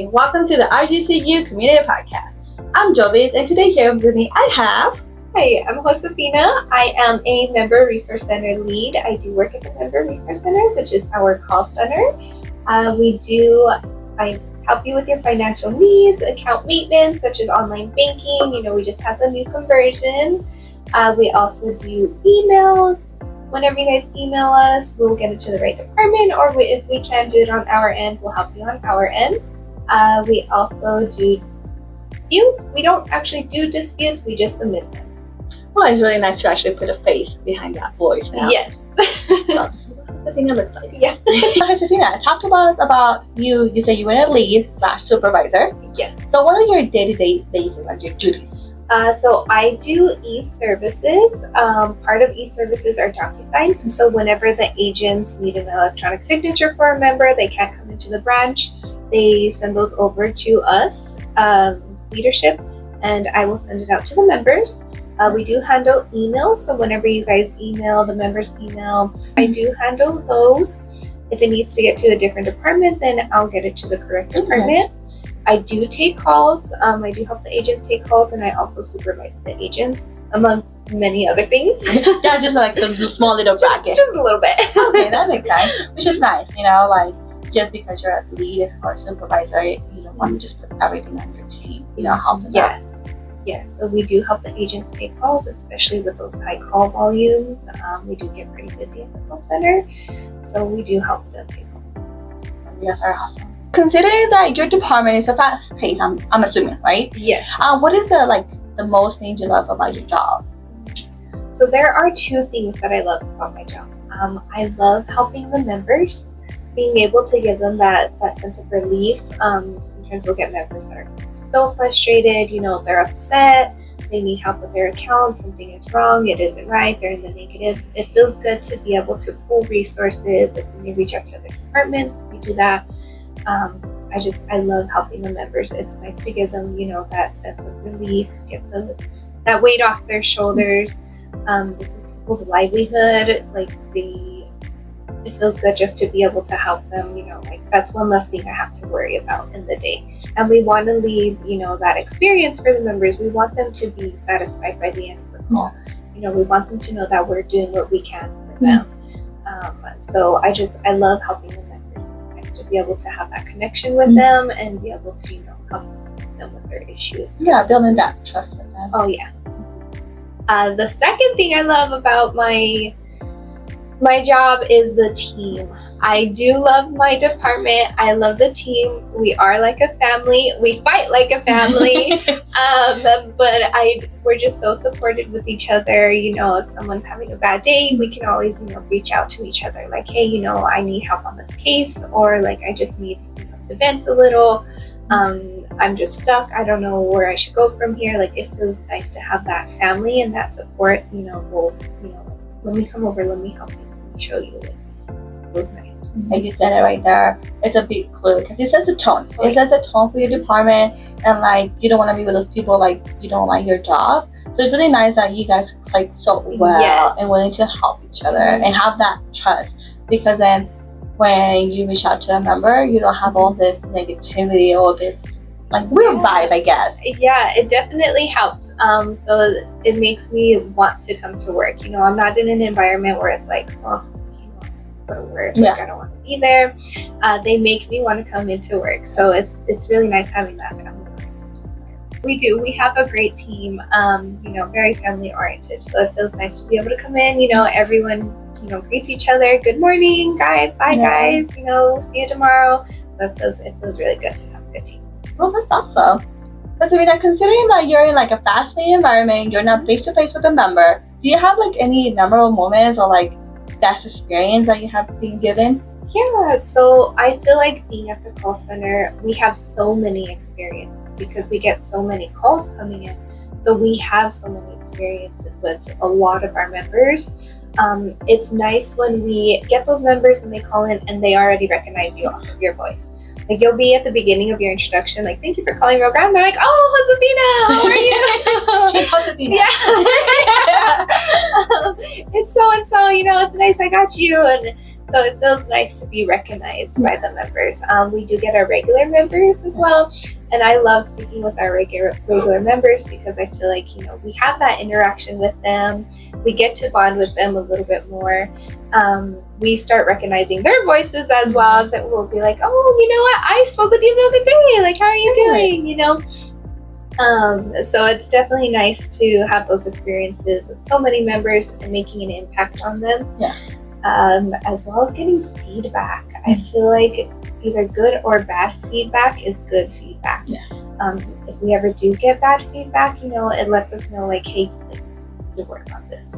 morning. Welcome to the RGCU Community Podcast. I'm Jovis, and today here with me I have... Hi, I'm Josefina. I am a Member Resource Center lead. I do work at the Member Resource Center, which is our call center. I help you with your financial needs, account maintenance, such as online banking. We just have a new conversion. We also do emails. Whenever you guys email us, we'll get it to the right department, or if we can do it on our end, we'll help you on our end. We also do disputes. We don't actually do disputes, we just submit them. Well, it's really nice to actually put a face behind that voice now. Yes. Josefina looks like. Yeah. Josefina, talk to us about you. You say you were a lead/supervisor. Yes. So what are your day-to-day basis, like your duties? So I do e-services. Part of e-services are DocuSigns. So whenever the agents need an electronic signature for a member, they can't come into the branch. They send those over to us, leadership, and I will send it out to the members. We do handle emails. So whenever you guys email, the members email, I do handle those. If it needs to get to a different department, then I'll get it to the correct department. I do take calls. I do help the agents take calls, and I also supervise the agents, among many other things. Yeah, just like some small little bracket. Just a little bit. Okay, that makes sense. Which is nice, like just because you're a lead or supervisor, you don't want to just put everything on your team. Help them out. Yes. So we do help the agents take calls, especially with those high call volumes. We do get pretty busy at the call center, so we do help them take calls. Yes, are awesome. Considering that your department is a fast pace, I'm assuming, right? Yes. What is the most thing you love about your job? So there are two things that I love about my job. I love helping the members, being able to give them that sense of relief. Sometimes we'll get members that are so frustrated, they're upset, they need help with their account, something is wrong, it isn't right, they're in the negative. It feels good to be able to pull resources. If we reach out to other departments, we do that. I love helping the members. It's nice to give them, that sense of relief, get that weight off their shoulders. This is people's livelihood. It feels good just to be able to help them. That's one less thing I have to worry about in the day. And we want to leave, that experience for the members. We want them to be satisfied by the end of the call. We want them to know that we're doing what we can for them. So I love helping them. To be able to have that connection with them and be able to, help them with their issues. Yeah, building that trust with them. Oh yeah. The second thing I love about my job is the team. I do love my department. I love the team. We are like a family. We fight like a family. But we're just so supported with each other. If someone's having a bad day, we can always, reach out to each other. Like, hey, I need help on this case, or I just need to vent a little. I'm just stuck. I don't know where I should go from here. It feels nice to have that family and that support. Let me come over. Let me help you. Let me show you. It feels nice. Like you said it right there, it's a big clue because it sets the tone. It sets the tone for your department, and you don't want to be with those people you don't like your job. So it's really nice that you guys click so well and willing to help each other and have that trust. Because then when you reach out to a member, you don't have all this negativity or this weird vibes, I guess. Yeah, it definitely helps. So it makes me want to come to work. I'm not in an environment where it's go to work. I don't want to be there. They make me want to come into work. So it's really nice having that family. We have a great team, very family oriented. So it feels nice to be able to come in, everyone, greets each other. Good morning, guys. Bye, guys. See you tomorrow. So it feels really good to have a good team. Well, that's awesome. So, considering that you're in a fast-paced environment, you're not face-to-face with a member, do you have any memorable moments or best experience that you have been given? Yeah, so I feel like being at the call center, we have so many experiences because we get so many calls coming in. So we have so many experiences with a lot of our members. It's nice when we get those members and they call in and they already recognize you off of your voice. You'll be at the beginning of your introduction, thank you for calling Rio Grande. They're like, oh, Josefina, how are you? Josefina. Yeah. It's so-and-so, it's nice, I got you. And So it feels nice to be recognized by the members. We do get our regular members as well, and I love speaking with our regular members because I feel like, you know, we have that interaction with them. We get to bond with them a little bit more. We start recognizing their voices as well. That we'll be like, oh, you know what? I spoke with you the other day. Like, how are you doing? You know. So it's definitely nice to have those experiences with so many members and making an impact on them. Yeah. As well as getting feedback. I feel like either good or bad feedback is good feedback. Yeah. If we ever do get bad feedback, you know, it lets us know, like, hey, you work on this.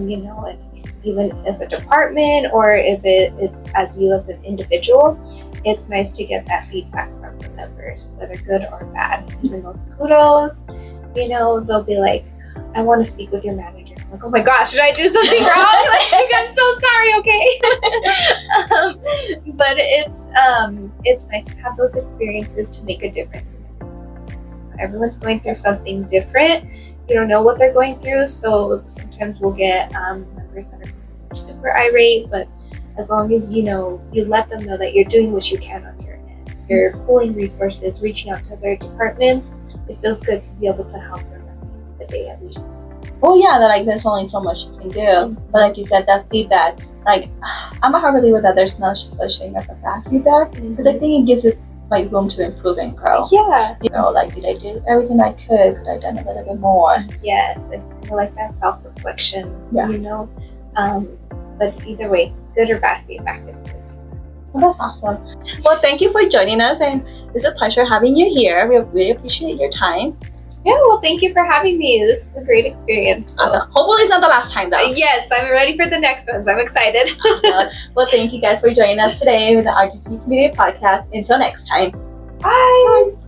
You know, and even as a department, or if it's as you as an individual, it's nice to get that feedback from the members, whether good or bad. Even those kudos, you know, they'll be like, I want to speak with your manager. I'm like, oh my gosh, did I do something wrong? Like, I'm so sorry, okay? But it's nice to have those experiences to make a difference. Everyone's going through something different. You don't know what they're going through, so sometimes we'll get members that are super irate, but as long as, you know, you let them know that you're doing what you can on your end. You're pulling resources, reaching out to their departments. It feels good to be able to help them at the end of the day at least. Well, yeah, that, like, there's only so much you can do. But like you said, that feedback, like, I'm a hard believer that there's no such thing as a bad feedback, because I think it gives you, like, room to improve and grow. Yeah. You know, like, did I do everything I could? Could I have done a little bit more? Yes, it's kind of like that self-reflection, you know. But either way, good or bad feedback is good. Well, that's awesome. Well, thank you for joining us, and it's a pleasure having you here. We really appreciate your time. Yeah, well, thank you for having me. This is a great experience. So. Hopefully it's not the last time, though. Yes, I'm ready for the next ones. I'm excited. Well, thank you guys for joining us today with the RGCU Community Podcast. Until next time. Bye.